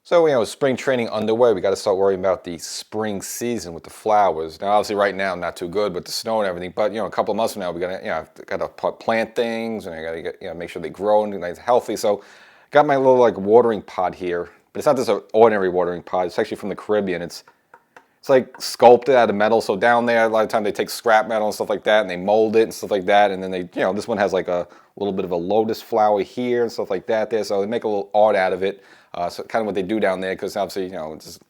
So, spring training underway. We got to start worrying about the spring season with the flowers. Now, obviously, right now, not too good with the snow and everything. But a couple of months from now, we got to plant things, and I got to get, make sure they grow and nice healthy. So, got my little watering pot here, but it's not just an ordinary watering pot. It's actually from the Caribbean. It's like sculpted out of metal. So down there, a lot of times they take scrap metal and stuff like that, and they mold it and stuff like that. And then this one has like a little bit of a lotus flower here and stuff like that there. So they make a little art out of it. So kind of what they do down there, because obviously, it's just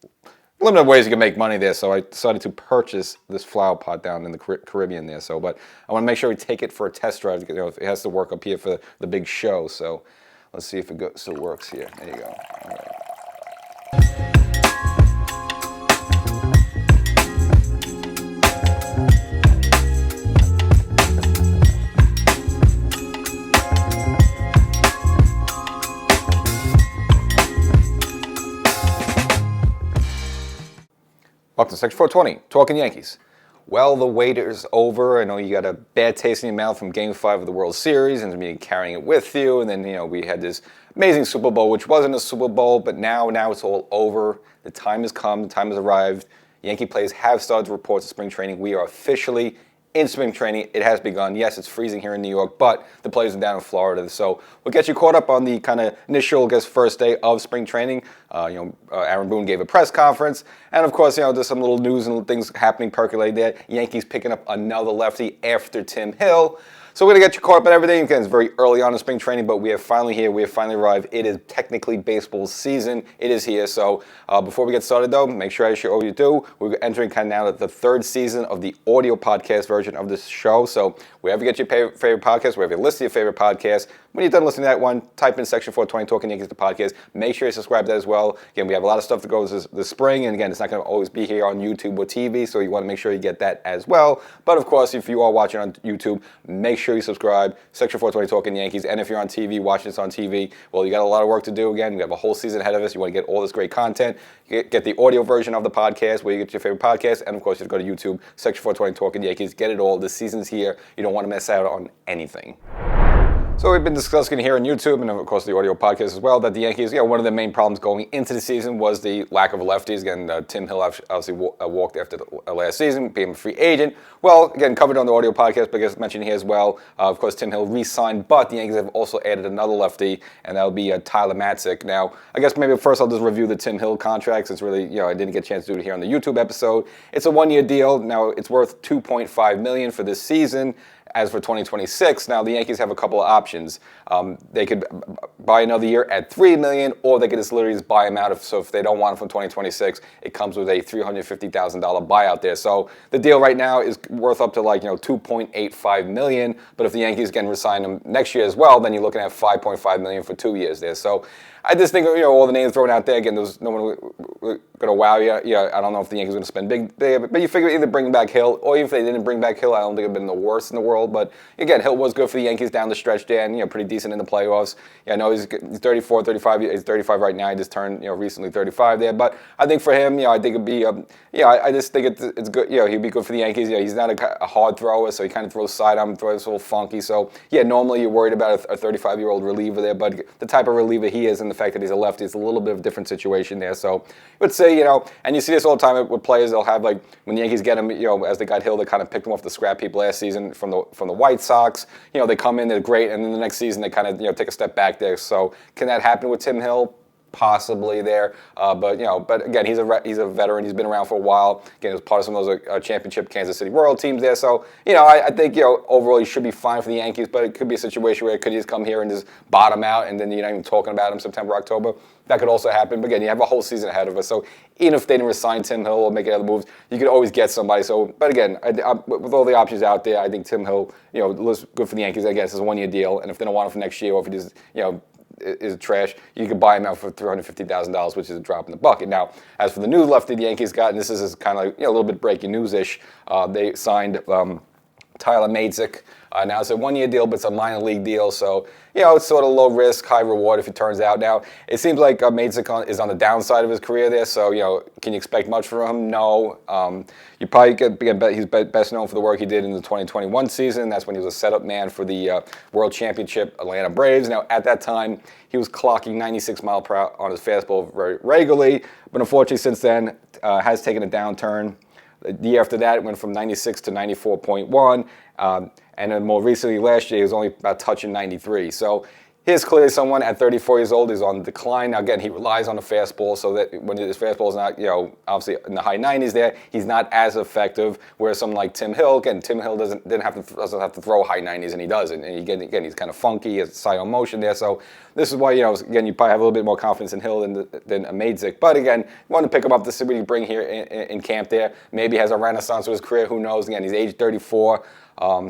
limited ways you can make money there. So I decided to purchase this flower pot down in the Caribbean there. So, but I want to make sure we take it for a test drive. It has to work up here for the big show. So let's see if it still works here. There you go. All right. Welcome to Section 420, Talkin Yankees. Well, the wait is over. I know you got a bad taste in your mouth from Game 5 of the World Series and me carrying it with you. And then, we had this amazing Super Bowl, which wasn't a Super Bowl, but now it's all over. The time has come. The time has arrived. Yankee players have started to report to spring training. We are officially in spring training. It has begun. Yes, it's freezing here in New York, but the players are down in Florida. So we'll get you caught up on the kind of initial, first day of spring training. Aaron Boone gave a press conference. And of course, there's some little news and things happening, percolating there. Yankees picking up another lefty after Tim Hill. So we're going to get you caught up on everything. Again, it's very early on in spring training, but we are finally here. We have finally arrived. It is technically baseball season. It is here. So before we get started, though, make sure I show what you do. We're entering kind of now the third season of the audio podcast version of this show. So wherever you get your favorite podcast, wherever you listen to your favorite podcast, when you're done listening to that one, type in Section 420, Talkin Yankees, the podcast. Make sure you subscribe to that as well. Again, we have a lot of stuff that goes this spring. And again, it's not going to always be here on YouTube or TV. So you want to make sure you get that as well. But of course, if you are watching on YouTube, make sure you subscribe. Section 420 Talkin Yankees. And if you're on TV, watching this on TV, well, you got a lot of work to do. Again, we have a whole season ahead of us. You want to get all this great content. Get the audio version of the podcast where you get your favorite podcast. And of course, you go to YouTube, Section 420 Talkin Yankees. Get it all. The season's here. You don't want to miss out on anything. So we've been discussing here on YouTube and, of course, the audio podcast as well, that the Yankees, one of the main problems going into the season was the lack of lefties. Again, Tim Hill obviously walked after the last season, became a free agent. Well, again, covered on the audio podcast, but I guess mentioned here as well. Of course, Tim Hill re-signed, but the Yankees have also added another lefty, and that would be Tyler Matzek. Now, I guess maybe first I'll just review the Tim Hill contract, since really, I didn't get a chance to do it here on the YouTube episode. It's a one-year deal. Now, it's worth $2.5 million for this season. As for 2026, now the Yankees have a couple of options. They could buy another year at $3 million, or they could just literally buy him out. So if they don't want him from 2026, it comes with a $350,000 buyout there. So the deal right now is worth up to $2.85 million. But if the Yankees can resign him next year as well, then you're looking at $5.5 million for 2 years there. So I just think all the names thrown out there. Again, there's no one going to wow you. I don't know if the Yankees are going to spend big, but you figure either bring back Hill, or even if they didn't bring back Hill, I don't think it would have been the worst in the world. But again, Hill was good for the Yankees down the stretch there, and pretty decent in the playoffs. I know he's 34, 35. He's 35 right now. He just turned recently 35 there. But I think for him, I think it'd be I just think it's good. He'd be good for the Yankees. He's not a hard thrower, so he kind of throws sidearm, throws a little funky. So normally you're worried about a 35-year-old reliever there, but the type of reliever he is, and the fact that he's a lefty, it's a little bit of a different situation there. So I would say, and you see this all the time with players. They'll have when the Yankees get him, as they got Hill, they kind of picked him off the scrap heap last season from the White Sox. They come in, they're great, and then the next season they kind of take a step back there. So can that happen with Tim Hill? Possibly there, but again, he's a veteran. He's been around for a while. Again, he was part of some of those championship Kansas City Royal teams there. So I think overall he should be fine for the Yankees. But it could be a situation where it could just come here and just bottom out, and then you're not even talking about him September, October. That could also happen. But again, you have a whole season ahead of us. So even if they didn't resign Tim Hill or make any other moves, you could always get somebody. So, but again, with all the options out there, I think Tim Hill, looks good for the Yankees. I guess it's a one-year deal, and if they don't want him for next year, or if he just is trash, you could buy him out for $350,000, which is a drop in the bucket. Now, as for the new lefty the Yankees got, and this is kind of a little bit breaking news-ish, they signed Tyler Matzek. Now it's a one-year deal, but it's a minor league deal, so it's sort of low risk, high reward if it turns out. Now it seems like Matzek is on the downside of his career there, so can you expect much from him? No. You probably he's best known for the work he did in the 2021 season. That's when he was a setup man for the World Championship Atlanta Braves. Now at that time he was clocking 96 miles per hour on his fastball very regularly, but unfortunately since then has taken a downturn. The year after that, it went from 96 to 94.1, and then more recently, last year, he was only about touching 93. So here's clearly someone at 34 years old is on decline. Now, again, he relies on the fastball, so that when his fastball is not, obviously in the high 90s there, he's not as effective. Whereas someone like Tim Hill, again, Tim Hill doesn't have to throw high 90s, and he doesn't. And again, he's kind of funky, he has side on motion there. So this is why, again, you probably have a little bit more confidence in Hill than Matzek. But again, want to pick him up to see what he bring here in camp there. Maybe he has a renaissance to his career. Who knows? Again, he's age 34.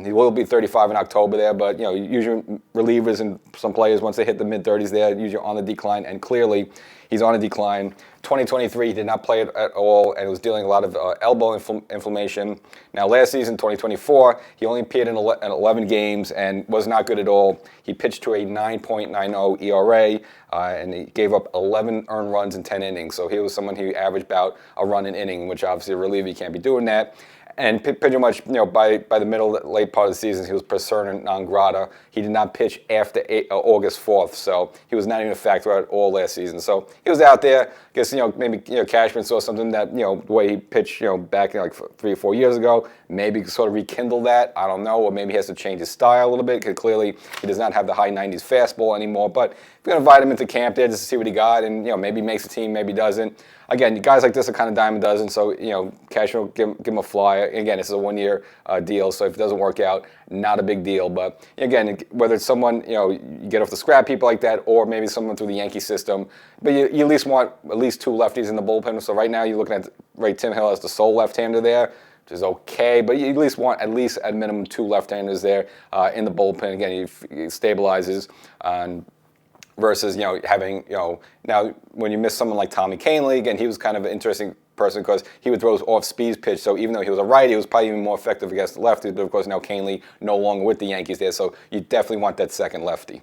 He will be 35 in October there, but usually relievers and some players, once they hit the mid-30s there, usually on the decline, and clearly he's on a decline. 2023, he did not play it at all, and was dealing a lot of elbow inflammation. Now, last season, 2024, he only appeared in 11 games and was not good at all. He pitched to a 9.90 ERA, and he gave up 11 earned runs in 10 innings. So he was someone who averaged about a run an inning, which obviously a reliever, you can't be doing that. And pretty much, by the late part of the season, he was persona non grata. He did not pitch after August 4th, so he was not even a factor at all last season. So he was out there. I guess, maybe, Cashman saw something that, the way he pitched, back like 3 or 4 years ago, maybe sort of rekindle that. I don't know, or maybe he has to change his style a little bit, because clearly he does not have the high 90s fastball anymore. But if you're going to invite him into camp there just to see what he got, and, maybe he makes the team, maybe doesn't. Again, guys like this are kind of dime a dozen, so, Cashman will give him a fly. Again, this is a one-year deal, so if it doesn't work out, not a big deal. But, again, whether it's someone, you get off the scrap people like that, or maybe someone through the Yankee system, but you at least want at least 2 lefties in the bullpen. So right now you're looking at Tim Hill as the sole left-hander there, which is okay, but you at least want at minimum 2 left-handers there in the bullpen. Again, he stabilizes. Versus, having, now when you miss someone like Tommy Kahnle, again, he was kind of an interesting person because he would throw those off-speed pitch. So even though he was a righty, he was probably even more effective against the lefties. But of course, now Kahnle no longer with the Yankees there, so you definitely want that second lefty.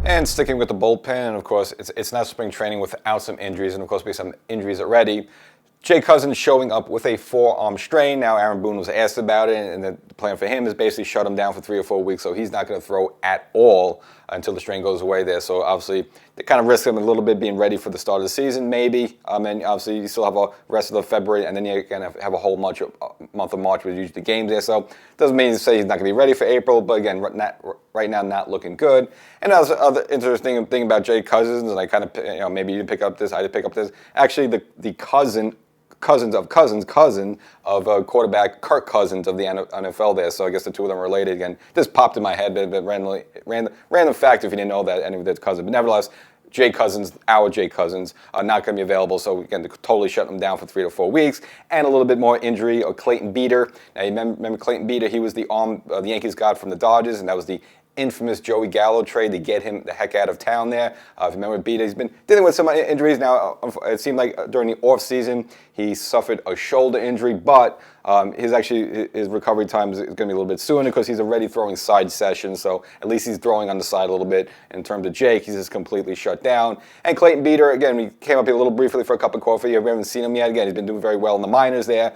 And sticking with the bullpen, of course, it's not spring training without some injuries, and of course, we have some injuries already. Jay Cousins showing up with a forearm strain. Now, Aaron Boone was asked about it, and the plan for him is basically shut him down for 3 or 4 weeks, so he's not going to throw at all until the strain goes away there. So obviously, they kind of risk him a little bit being ready for the start of the season, maybe. And obviously, you still have a rest of the February, and then you're going to have a whole month of March with usually the games there. So doesn't mean to say he's not going to be ready for April, but again, right now, not looking good. And that's the other interesting thing about Jay Cousins, and I kind of, maybe you didn't pick up this, I did pick up this. Actually, the cousin of quarterback Kirk Cousins of the NFL there. So I guess the two of them are related. Again, this popped in my head, but random fact if you didn't know that any of that's cousin. But nevertheless, Jay Cousins, our Jay Cousins, are not going to be available. So again, totally shut them down for 3 to 4 weeks. And a little bit more injury of Clayton Beeter. Now, you remember Clayton Beeter? He was the arm the Yankees got from the Dodgers, and that was the infamous Joey Gallo trade to get him the heck out of town there. If you remember Beeter, he's been dealing with some injuries now. It seemed like during the offseason he suffered a shoulder injury, but his recovery time is going to be a little bit sooner because he's already throwing side sessions, so at least he's throwing on the side a little bit. In terms of Jake, he's just completely shut down. And Clayton Beeter, again, we came up here a little briefly for a cup of coffee. We haven't seen him yet. Again, he's been doing very well in the minors there.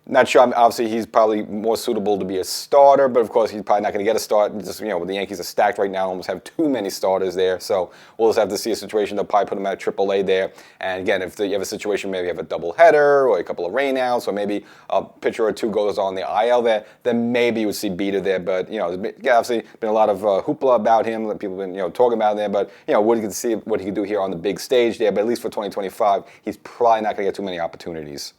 Not sure. Obviously, he's probably more suitable to be a starter, but of course, he's probably not going to get a start. Just, the Yankees are stacked right now, almost have too many starters there. So we'll just have to see a situation. They'll probably put him at AAA there. And again, if you have a situation, maybe you have a doubleheader or a couple of rainouts, or maybe a pitcher or two goes on the IL there, then maybe you would see Beeter there. But there's obviously been a lot of hoopla about him. People have been talking about him there. But we can see what he can do here on the big stage there. But at least for 2025, he's probably not going to get too many opportunities.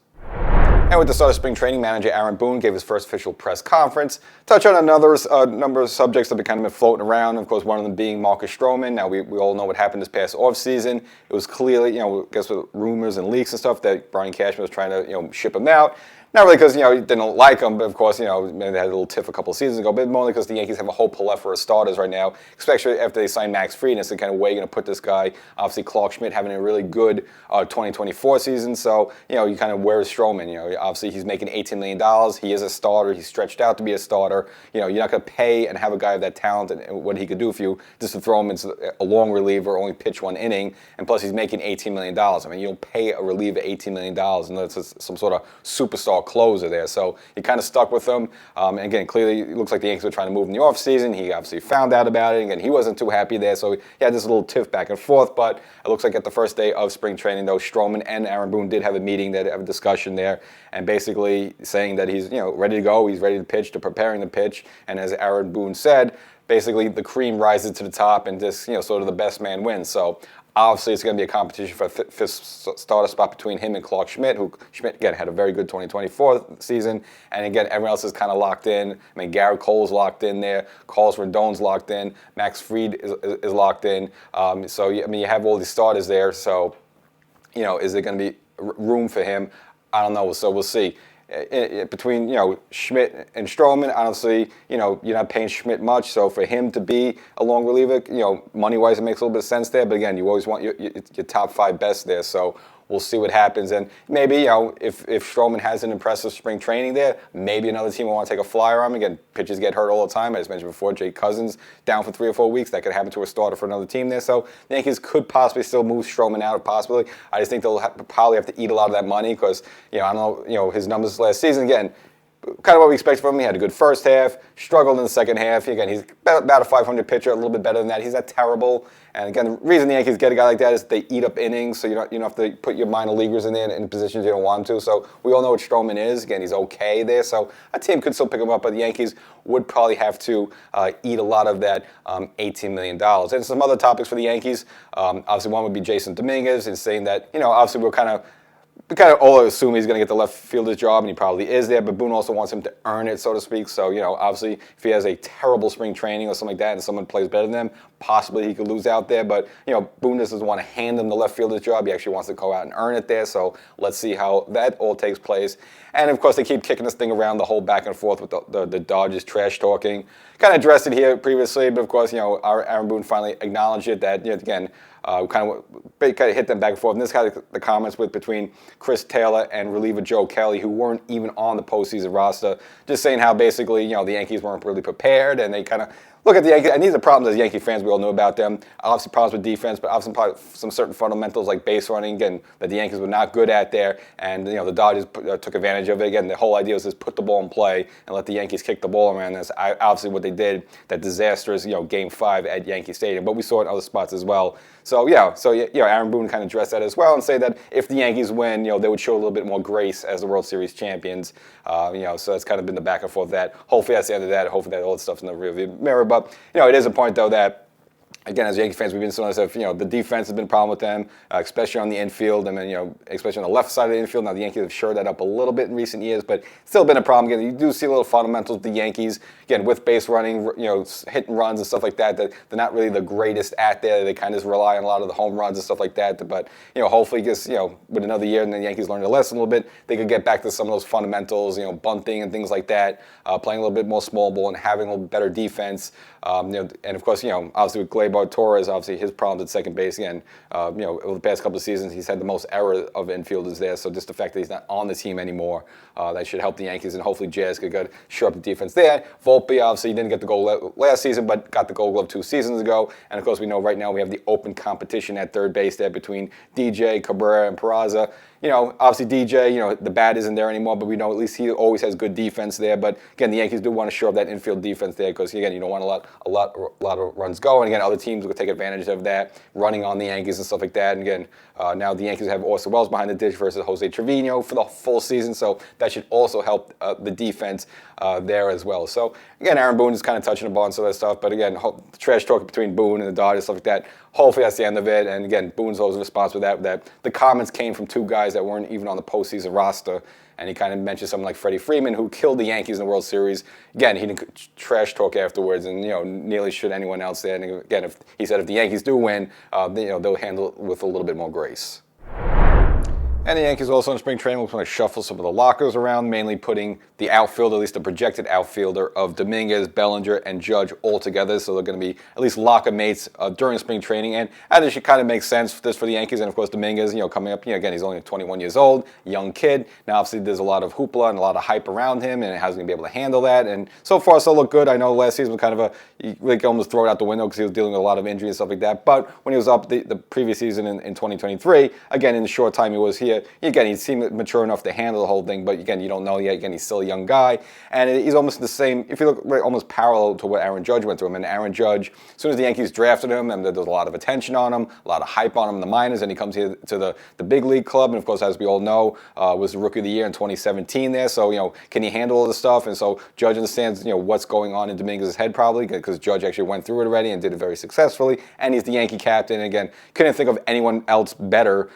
And with the start of spring training, manager Aaron Boone gave his first official press conference. Touch on another number of subjects that have kind of been floating around. Of course, one of them being Marcus Stroman. Now, we all know what happened this past offseason. It was clearly, I guess with rumors and leaks and stuff that Brian Cashman was trying to, ship him out. Not really because, he didn't like him, but of course, maybe they had a little tiff a couple of seasons ago, but more because the Yankees have a whole plethora of starters right now, especially after they signed Max Fried. It's the kind of way you're going to put this guy. Obviously, Clark Schmidt having a really good 2024 season, so, you kind of, where's Stroman? Obviously, he's making $18 million. He is a starter. He's stretched out to be a starter. You're not going to pay and have a guy of that talent and what he could do for you just to throw him into a long reliever, only pitch one inning, and plus he's making $18 million. I mean, you don't pay a reliever $18 million unless it's some sort of superstar closer there. So he kind of stuck with them. And again, clearly it looks like the Yankees were trying to move in the offseason. He obviously found out about it. Again, he wasn't too happy there. So he had this little tiff back and forth. But it looks like at the first day of spring training, though, Stroman and Aaron Boone did have a meeting, they have a discussion there, and basically saying that he's ready to go. He's ready to pitch, to preparing the pitch. And as Aaron Boone said, basically the cream rises to the top and just, sort of the best man wins. So obviously, it's going to be a competition for a fifth starter spot between him and Clark Schmidt, who Schmidt, again, had a very good 2024 season. And again, everyone else is kind of locked in. I mean, Garrett Cole's locked in there. Carlos Rodon's locked in. Max Fried is locked in. So, you have all these starters there. So, is there going to be room for him? I don't know. So we'll see. Between Schmidt and Stroman, honestly, you're not paying Schmidt much, so for him to be a long reliever, money-wise, it makes a little bit of sense there. But again, you always want your top 5 best there. So we'll see what happens. And maybe if Stroman has an impressive spring training there, maybe another team will want to take a flyer on him. Again, pitchers get hurt all the time. I just mentioned before, Jake Cousins down for 3 or 4 weeks. That could happen to a starter for another team there. So the Yankees could possibly still move Stroman out, possibly. I just think they'll probably have to eat a lot of that money because I don't know his numbers last season again. Kind of what we expected from him. He had a good first half, struggled in the second half. Again, he's about a 500 pitcher, a little bit better than that. He's not terrible. And again, the reason the Yankees get a guy like that is they eat up innings, so you don't have to put your minor leaguers in there in positions you don't want to. So we all know what Stroman is. Again, he's okay there. So a team could still pick him up, but the Yankees would probably have to eat a lot of that $18 million. And some other topics for the Yankees. Obviously, one would be Jason Dominguez, and saying that, obviously we kind of all assume he's going to get the left fielder's job, and he probably is there, but Boone also wants him to earn it, so to speak. So, obviously, if he has a terrible spring training or something like that and someone plays better than him, possibly he could lose out there. But, Boone doesn't want to hand him the left fielder's job. He actually wants to go out and earn it there. So let's see how that all takes place. And, of course, they keep kicking this thing around, the whole back and forth with the Dodgers trash talking. Kind of addressed it here previously, but, of course, our Aaron Boone finally acknowledged it that, again, kind of hit them back and forth. And this had the comments between Chris Taylor and reliever Joe Kelly, who weren't even on the postseason roster, just saying how basically, the Yankees weren't really prepared, and they kind of look at the Yankees, and these are problems as Yankee fans, we all know about them. Obviously problems with defense, but obviously some certain fundamentals like base running, again, that the Yankees were not good at there, and the Dodgers took advantage of it. Again, the whole idea was just put the ball in play and let the Yankees kick the ball around. That's obviously what they did, that disastrous, Game 5 at Yankee Stadium, but we saw it in other spots as well. So, Aaron Boone kind of addressed that as well and say that if the Yankees win, they would show a little bit more grace as the World Series champions. So that's kind of been the back and forth of that. Hopefully that's the end of that. Hopefully that all the stuff's in the rearview mirror. But, it is a point, though, that again, as Yankee fans, we've been saying this, the defense has been a problem with them, especially on the infield, and then, especially on the left side of the infield. Now, the Yankees have shored that up a little bit in recent years, but still been a problem. Again, you do see a little fundamentals with the Yankees, again, with base running, hit and runs and stuff like that, that they're not really the greatest at there. They kind of rely on a lot of the home runs and stuff like that. But, hopefully, just, with another year and the Yankees learn their lesson a little bit, they could get back to some of those fundamentals, bunting and things like that, playing a little bit more small ball and having a little better defense. And of course, obviously with Gleyber Torres, obviously his problems at second base again. Over the past couple of seasons, he's had the most error of infielders there. So just the fact that he's not on the team anymore, that should help the Yankees, and hopefully Jazz could go shore up the defense there. Volpe obviously didn't get the goal last season, but got the Gold Glove 2 seasons ago. And of course, we know right now we have the open competition at third base there between DJ, Cabrera, and Peraza. Obviously DJ, the bat isn't there anymore, but we know at least he always has good defense there. But again, the Yankees do want to shore up that infield defense there because again, you don't want a lot of runs going. Again, other teams will take advantage of that, running on the Yankees and stuff like that. And again, now the Yankees have Austin Wells behind the dish versus Jose Trevino for the full season, so that should also help the defense there as well. So again, Aaron Boone is kind of touching upon some of that stuff, but again, the trash talk between Boone and the Dodgers, stuff like that. Hopefully that's the end of it. And again, Boone's always responsible for that the comments came from 2 guys that weren't even on the postseason roster. And he kind of mentioned someone like Freddie Freeman, who killed the Yankees in the World Series. Again, he didn't trash talk afterwards, and nearly should anyone else there. And again, he said if the Yankees do win, they'll handle it with a little bit more grace. And the Yankees also in spring training will kind of shuffle some of the lockers around, mainly putting the outfield, at least the projected outfielder of Dominguez, Bellinger, and Judge all together. So they're going to be at least locker mates during spring training. And it should kind of make sense for this for the Yankees. And of course, Dominguez, coming up, again, he's only 21 years old, young kid. Now, obviously, there's a lot of hoopla and a lot of hype around him, and how's he going to be able to handle that? And so far, so look good. I know last season was kind of you could almost throw it out the window because he was dealing with a lot of injuries and stuff like that. But when he was up the previous season in 2023, again, in the short time he was here, again, he seemed mature enough to handle the whole thing, but again, you don't know yet. Again, he's still a young guy, and he's almost the same, if you look, almost parallel to what Aaron Judge went through him. And Aaron Judge, as soon as the Yankees drafted him, and there was a lot of attention on him, a lot of hype on him in the minors, and he comes here to the big league club, and of course, as we all know, was the Rookie of the Year in 2017 there, so, can he handle all this stuff? And so Judge understands, what's going on in Dominguez's head probably, because Judge actually went through it already and did it very successfully, and he's the Yankee captain, and again, couldn't think of anyone else better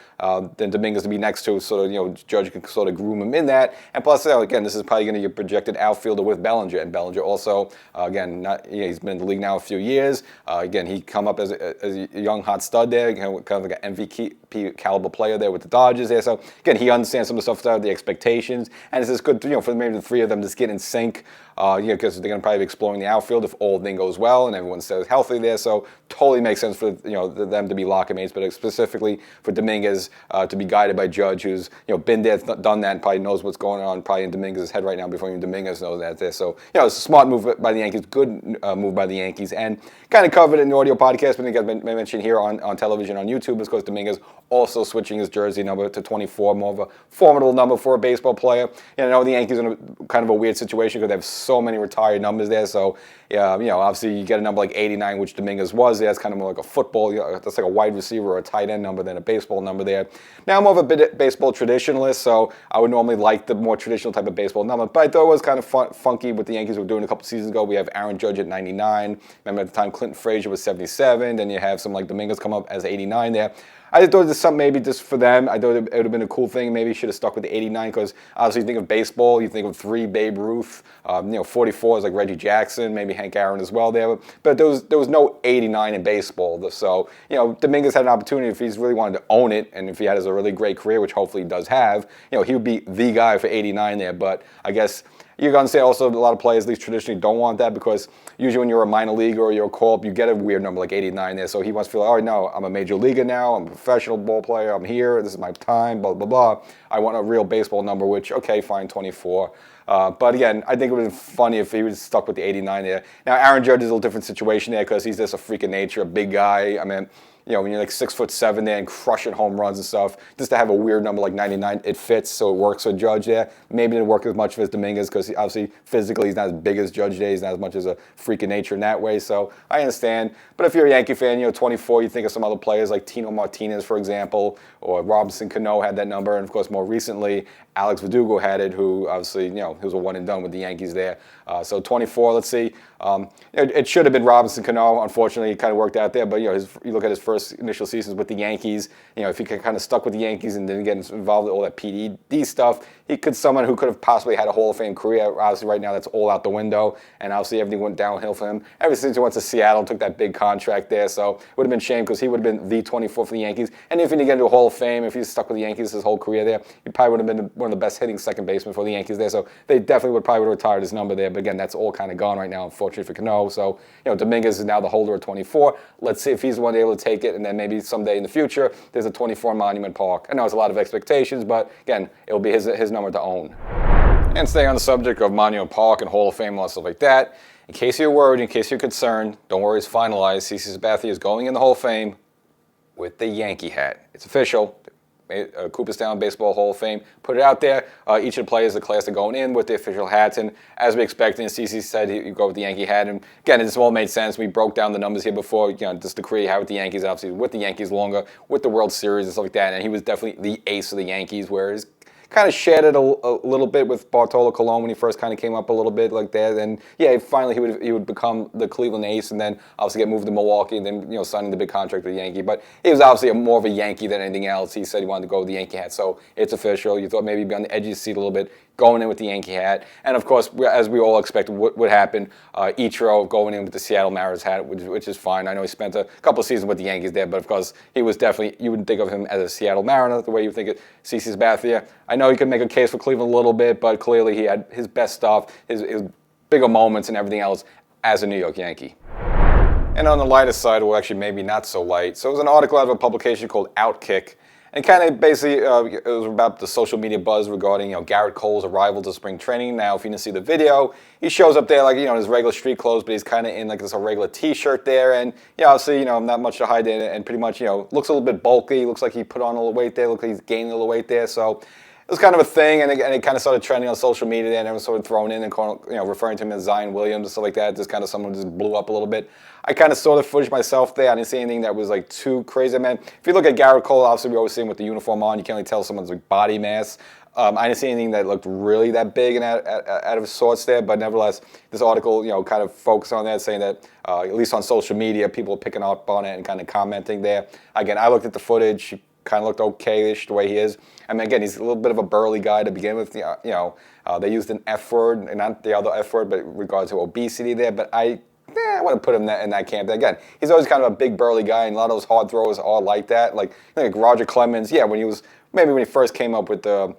than Dominguez to be next to, sort of, Judge can sort of groom him in that. And plus, again, this is probably going to be your projected outfielder with Bellinger. And Bellinger also, again, he's been in the league now a few years. Again, he come up as a young hot stud there, kind of like an MVP caliber player there with the Dodgers there. So again, he understands some of the stuff, the expectations, and it's just good, for maybe the three of them to get in sync. Because they're going to probably be exploring the outfield if all thing goes well and everyone stays healthy there. So totally makes sense for them to be locker mates, but specifically for Dominguez to be guided by Judge, who's been there, done that, and probably knows what's going on probably in Dominguez's head right now before even Dominguez knows that there. So it's a smart move by the Yankees, good move by the Yankees, and kind of covered in the audio podcast. But I think I mentioned here on television on YouTube, because Dominguez also switching his jersey number to 24, more of a formidable number for a baseball player. I know the Yankees are in kind of a weird situation because they have so many retired numbers there. So, obviously you get a number like 89, which Dominguez was there. It's kind of more like a football, that's like a wide receiver or a tight end number than a baseball number there. Now, I'm more of a baseball traditionalist, so I would normally like the more traditional type of baseball number. But I thought it was kind of funky what the Yankees were doing a couple seasons ago. We have Aaron Judge at 99. Remember at the time Clinton Frazier was 77. Then you have some like Dominguez come up as 89 there. I thought this something maybe just for them. I thought it would have been a cool thing. Maybe should have stuck with the 89 because obviously you think of baseball, you think of 3 Babe Ruth, 44 is like Reggie Jackson, maybe Hank Aaron as well there. But there was no 89 in baseball. So, Dominguez had an opportunity if he's really wanted to own it and if he has a really great career, which hopefully he does have, he would be the guy for 89 there. But I guess you're going to say also a lot of players, at least traditionally, don't want that because usually when you're a minor leaguer or you're a call-up, you get a weird number like 89 there. So he wants to feel, oh, no, I'm a major leaguer now. I'm a professional ball player. I'm here. This is my time, blah, blah, blah. I want a real baseball number, which, okay, fine, 24. But again, I think it would have been funny if he was stuck with the 89 there. Now, Aaron Judge is a little different situation there because he's just a freak of nature, a big guy. I mean, when you're like 6'7" there and crushing home runs and stuff, just to have a weird number like 99, it fits, so it works for Judge there. Maybe it didn't work as much as Dominguez because obviously physically he's not as big as Judge there. He's not as much as a freak of nature in that way, so I understand. But if you're a Yankee fan, 24, you think of some other players like Tino Martinez, for example, or Robinson Cano had that number, and of course more recently, Alex Verdugo had it, who obviously, he was a one and done with the Yankees there. So 24, let's see. It should have been Robinson Cano. Unfortunately, it kind of worked out there. But, you look at his first initial seasons with the Yankees, if he kind of stuck with the Yankees and didn't get involved with all that PED stuff, someone who could have possibly had a Hall of Fame career. Obviously, right now, that's all out the window. And obviously, everything went downhill for him. Ever since he went to Seattle, took that big contract there. So it would have been a shame because he would have been the 24 for the Yankees. And if he didn't get into a Hall of Fame, if he's stuck with the Yankees his whole career there, he probably would have been one of the best hitting second basemen for the Yankees there. So they definitely would have retired his number there. But again, that's all kind of gone right now, unfortunately for Cano. So, Dominguez is now the holder of 24. Let's see if he's the one able to take it. And then maybe someday in the future, there's a 24 Monument Park. I know it's a lot of expectations, but again, it'll be his number to own. And staying on the subject of Monument Park and Hall of Fame and stuff like that, in case you're worried, in case you're concerned, don't worry, it's finalized. CeCe Sabathia is going in the Hall of Fame with the Yankee hat. It's official. Cooperstown Baseball Hall of Fame put it out there. Each of the players of the class are going in with the official hats, and as we expected, CeCe said he'd go with the Yankee hat. And again, this all made sense. We broke down the numbers here before, just the career he had with the Yankees, obviously with the Yankees longer, with the World Series and stuff like that. And he was definitely the ace of the Yankees, whereas kind of shared it a little bit with Bartolo Colon when he first kind of came up a little bit like that. And yeah, finally he would become the Cleveland ace and then obviously get moved to Milwaukee and then, signing the big contract with the Yankee. But he was obviously more of a Yankee than anything else. He said he wanted to go with the Yankee hat. So it's official. You thought maybe he'd be on the edge of the seat a little bit. going in with the Yankee hat. And of course, as we all expected would happen, Ichiro going in with the Seattle Mariners hat, which is fine. I know he spent a couple of seasons with the Yankees there, but of course, he was definitely, you wouldn't think of him as a Seattle Mariner the way you think of CC Sabathia. I know he could make a case for Cleveland a little bit, but clearly he had his best stuff, his bigger moments and everything else as a New York Yankee. And on the lighter side, well, actually maybe not so light. So it was an article out of a publication called Outkick. And kind of basically, it was about the social media buzz regarding, Garrett Cole's arrival to spring training. Now, if you didn't see the video, he shows up there like, in his regular street clothes, but he's kind of in like this regular T-shirt there. And, obviously, not much to hide in it. And pretty much, looks a little bit bulky. Looks like he put on a little weight there. Looks like he's gaining a little weight there. So it was kind of a thing, and it kind of started trending on social media, and everyone started throwing in and referring to him as Zion Williams and stuff like that. Just kind of someone just blew up a little bit. I kind of saw the footage myself there. I didn't see anything that was like too crazy, man. If you look at Garrett Cole, obviously we always see him with the uniform on. You can't really tell someone's like body mass. I didn't see anything that looked really that big and out of sorts there, but nevertheless, this article, kind of focused on that, saying that at least on social media, people are picking up on it and kind of commenting there. Again, I looked at the footage. Kind of looked okay-ish the way he is. I mean, again, he's a little bit of a burly guy to begin with. They used an F word, and not the other F word, but in regards to obesity there. But I wouldn't put him in that camp. Again, he's always kind of a big burly guy, and a lot of those hard throwers are like that. Like Roger Clemens, when he first came up with the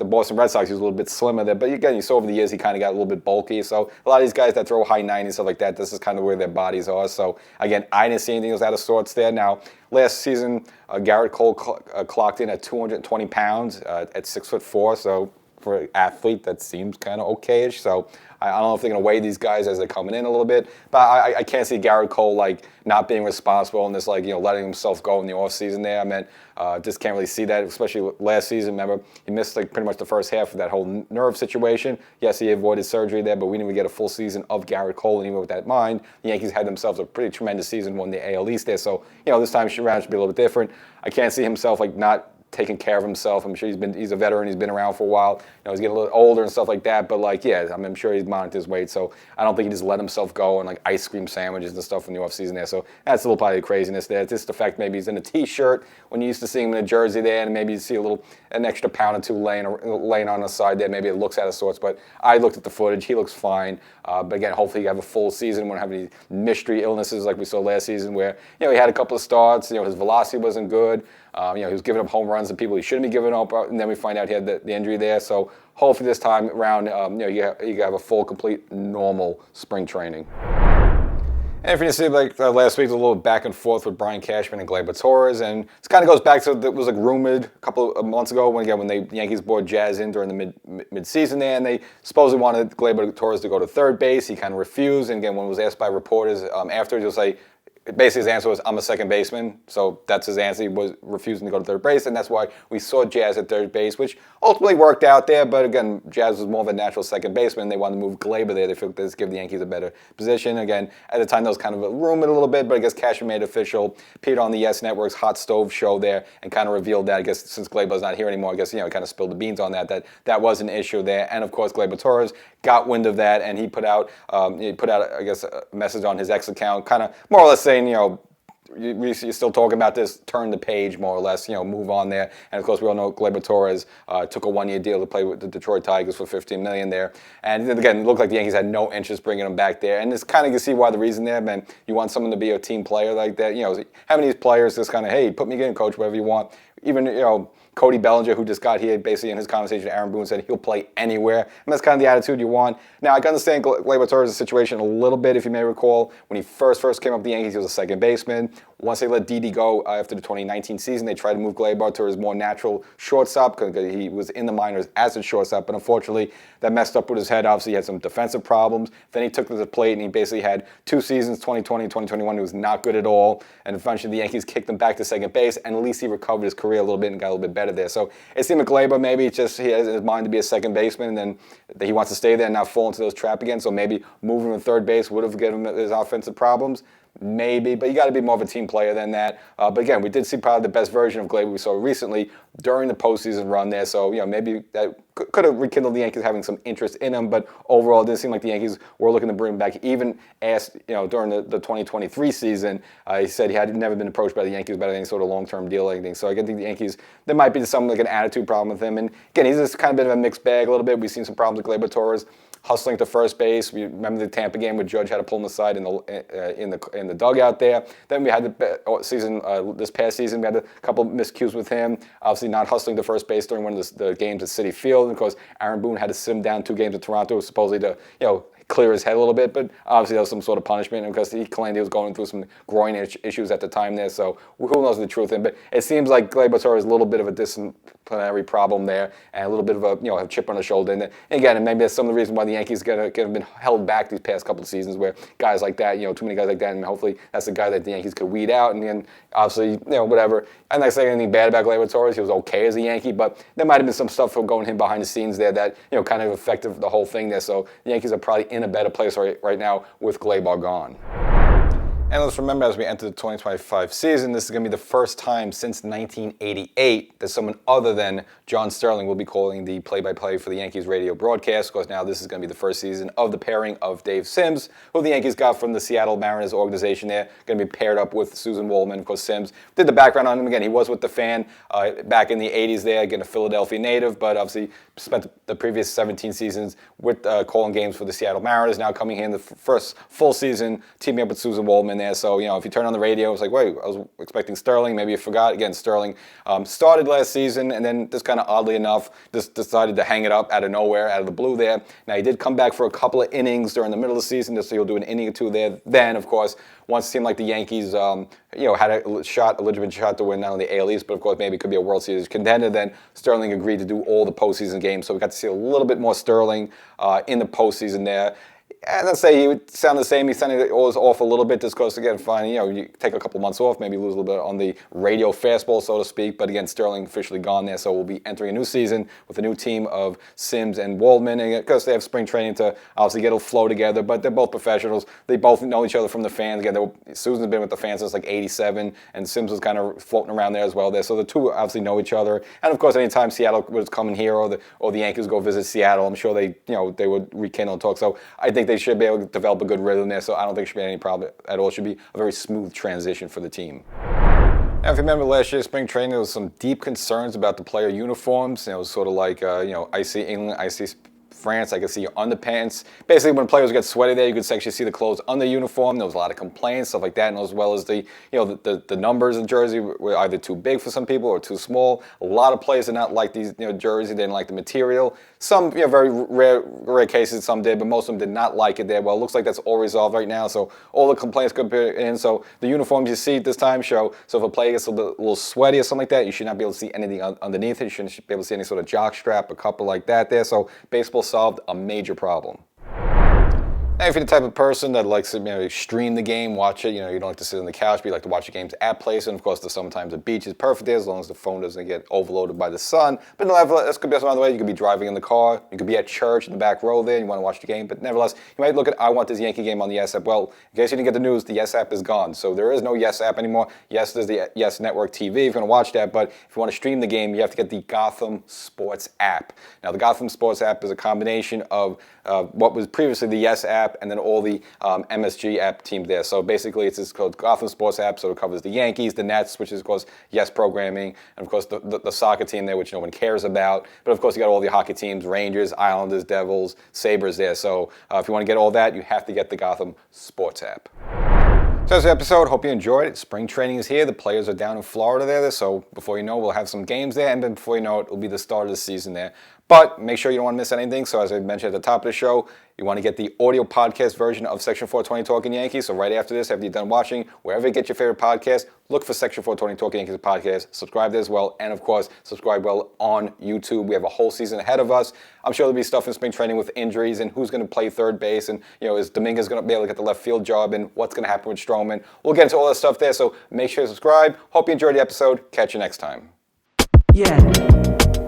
Boston Red Sox, he was a little bit slimmer there. But again, you saw over the years he kind of got a little bit bulky. So a lot of these guys that throw high 90s, stuff like that, this is kind of where their bodies are. So again, I didn't see anything that was out of sorts there. Now, last season, Garrett Cole clocked in at 220 pounds at 6'4". So for an athlete, that seems kind of okay-ish. So I don't know if they're going to weigh these guys as they're coming in a little bit. But I can't see Garrett Cole not being responsible and just letting himself go in the offseason there. I mean, just can't really see that, especially last season. Remember, he missed pretty much the first half of that whole nerve situation. Yes, he avoided surgery there, but we didn't even get a full season of Garrett Cole. And even with that in mind, the Yankees had themselves a pretty tremendous season, won the AL East there. So, this time around should be a little bit different. I can't see himself not taking care of himself. I'm sure he's a veteran. He's been around for a while. He's getting a little older and stuff like that. But I'm sure he's monitored his weight. So I don't think he just let himself go on ice cream sandwiches and stuff in the offseason there. So that's a little part of the craziness there. It's just the fact maybe he's in a T-shirt when you used to see him in a jersey there, and maybe you see an extra pound or two laying on the side there. Maybe it looks out of sorts. But I looked at the footage. He looks fine. But again, hopefully you have a full season. Won't have any mystery illnesses like we saw last season where he had a couple of starts. His velocity wasn't good. He was giving up home runs to people he shouldn't be giving up, and then we find out he had the injury there. So hopefully this time around, you have a full, complete, normal spring training. And if you see last week, was a little back and forth with Brian Cashman and Gleyber Torres, and this kind of goes back to it was rumored a couple of months ago when the Yankees brought Jazz in during the mid-season there, and they supposedly wanted Gleyber Torres to go to third base. He kind of refused, and again, when he was asked by reporters afterwards, he'll say, basically his answer was, I'm a second baseman. So that's his answer. He was refusing to go to third base, and that's why we saw Jazz at third base, which ultimately worked out there. But again, Jazz was more of a natural second baseman. They wanted to move Gleyber there. They felt this give the Yankees a better position. Again, at the time, that was kind of rumored a little bit, but I guess Cashman made it official. Appeared on the Yes Network's Hot Stove show there and kind of revealed that. I guess since Gleyber's not here anymore, I guess, kind of spilled the beans on that was an issue there. And of course, Gleyber Torres got wind of that, and he put out, I guess, a message on his X account, kind of more or less saying, you're still talking about this, turn the page more or less, move on there. And of course, we all know Gleyber Torres took a one-year deal to play with the Detroit Tigers for $15 million there. And again, it looked like the Yankees had no interest bringing him back there. And it's kind of, you see why the reason there, man. You want someone to be a team player like that. Having these players just kind of, hey, put me in, coach, whatever you want. Even, Cody Bellinger, who just got here, basically in his conversation with Aaron Boone, said he'll play anywhere. And that's kind of the attitude you want. Now, I can understand Gleyber Torres' situation a little bit, if you may recall. When he first came up with the Yankees, he was a second baseman. Once they let Didi go after the 2019 season, they tried to move Gleyber to his more natural shortstop because he was in the minors as a shortstop. But unfortunately, that messed up with his head. Obviously, he had some defensive problems. Then he took to the plate, and he basically had 2 seasons, 2020 and 2021. He was not good at all. And eventually, the Yankees kicked him back to second base, and at least he recovered his career a little bit and got a little bit better there. So it seemed like Gleyber, maybe it's just he has in his mind to be a second baseman, and then he wants to stay there and not fall into those traps again. So maybe moving him to third base would have given him his offensive problems. maybe, but you got to be more of a team player than that. But again, we did see probably the best version of Gleyber we saw recently during the postseason run there. So, maybe that could have rekindled the Yankees having some interest in him. But overall, it didn't seem like the Yankees were looking to bring him back. He even asked, during the 2023 season, he said he had never been approached by the Yankees about any sort of long-term deal or anything. So I think the Yankees, there might be some like an attitude problem with him. And again, he's just kind of been of a mixed bag a little bit. We've seen some problems with Gleyber Torres hustling to first base. We remember the Tampa game where Judge had to pull him aside in the dugout there. Then we had this past season, we had a couple of miscues with him. Obviously not hustling to first base during one of the games at Citi Field. And of course, Aaron Boone had to sit him down 2 games at Toronto, supposedly to clear his head a little bit, but obviously there was some sort of punishment because he claimed he was going through some groin issues at the time there, so who knows the truth. But it seems like Gleyber Torres has a little bit of a disciplinary problem there and a little bit of a chip on the shoulder. And again, and maybe that's some of the reason why the Yankees have been held back these past couple of seasons, where guys like that, too many guys like that, and hopefully that's the guy that the Yankees could weed out. And then obviously, whatever. I'm not saying anything bad about Gleyber Torres. He was okay as a Yankee, but there might have been some stuff going him behind the scenes there that kind of affected the whole thing there. So the Yankees are probably in a better place right now with Gleyber gone. And let's remember, as we enter the 2025 season, this is going to be the first time since 1988 that someone other than John Sterling will be calling the play-by-play for the Yankees radio broadcast, because now this is going to be the first season of the pairing of Dave Sims, who the Yankees got from the Seattle Mariners organization there, going to be paired up with Susan Waldman. Of course, Sims did the background on him. Again, he was with the Fan back in the 80s there, again, a Philadelphia native, but obviously spent the previous 17 seasons with calling games for the Seattle Mariners, now coming here in the first full season, teaming up with Susan Waldman there. So, if you turn on the radio, it's like, wait, I was expecting Sterling. Maybe you forgot. Again, Sterling started last season and then just kind of oddly enough just decided to hang it up out of nowhere, out of the blue there. Now, he did come back for a couple of innings during the middle of the season, just so he'll do an inning or two there. Then, of course, once it seemed like the Yankees, had a legitimate shot to win not only the AL East, but of course maybe it could be a World Series contender, then Sterling agreed to do all the postseason games. So we got to see a little bit more Sterling in the postseason there. And let's say he would sound the same. He sounded always off a little bit just because, again, fine, you take a couple months off, maybe lose a little bit on the radio fastball, so to speak. But again, Sterling officially gone there, so we'll be entering a new season with a new team of Sims and Waldman. And because they have spring training to obviously get a flow together, but they're both professionals. They both know each other from the Fans. Again, Susan's been with the Fans since like '87, and Sims was kind of floating around there as well there. So the two obviously know each other. And of course, anytime Seattle was coming here or the Yankees go visit Seattle, I'm sure they would rekindle and talk. So I think they should be able to develop a good rhythm there, so I don't think there should be any problem at all. It should be a very smooth transition for the team. Now, if you remember last year's spring training, there was some deep concerns about the player uniforms. It was sort of like, I see England, I see France, I could see your underpants. Basically, when players get sweaty there, you could actually see the clothes on the uniform. There was a lot of complaints, stuff like that, and as well as the numbers of the jersey were either too big for some people or too small. A lot of players did not like these jerseys. They didn't like the material. Some very rare cases, some did, but most of them did not like it there. Well, it looks like that's all resolved right now, so all the complaints could be in. So the uniforms you see this time show. So if a player gets a little sweaty or something like that, you should not be able to see anything underneath it. You shouldn't be able to see any sort of jock strap, a couple like that there. So baseball solved a major problem. Now, if you're the type of person that likes to stream the game, watch it, you don't like to sit on the couch, but you like to watch the games at place, and of course, sometimes the beach is perfect there as long as the phone doesn't get overloaded by the sun. But nevertheless, this could be some other way. You could be driving in the car, you could be at church in the back row there, and you want to watch the game, but nevertheless, you might look at, I want this Yankee game on the Yes app. Well, in case you didn't get the news, the Yes app is gone. So there is no Yes app anymore. Yes, there's the Yes Network TV if you're going to watch that, but if you want to stream the game, you have to get the Gotham Sports app. Now, the Gotham Sports app is a combination of what was previously the Yes app and then all the MSG app teams there. So basically, it's called Gotham Sports app, so it covers the Yankees, the Nets, which is, of course, Yes programming, and of course, the soccer team there, which no one cares about. But of course, you got all the hockey teams, Rangers, Islanders, Devils, Sabres there. So if you want to get all that, you have to get the Gotham Sports app. So that's the episode. Hope you enjoyed it. Spring training is here. The players are down in Florida there. So before you know, we'll have some games there. And then before you know it, it'll be the start of the season there. But make sure you don't want to miss anything. So as I mentioned at the top of the show, you want to get the audio podcast version of Section 420 Talkin Yankees. So right after this, after you're done watching, wherever you get your favorite podcast, look for Section 420 Talkin Yankees podcast. Subscribe there as well. And of course, subscribe on YouTube. We have a whole season ahead of us. I'm sure there'll be stuff in spring training with injuries and who's going to play third base. And, is Dominguez going to be able to get the left field job and what's going to happen with Stroman. We'll get into all that stuff there. So make sure to subscribe. Hope you enjoyed the episode. Catch you next time. Yeah.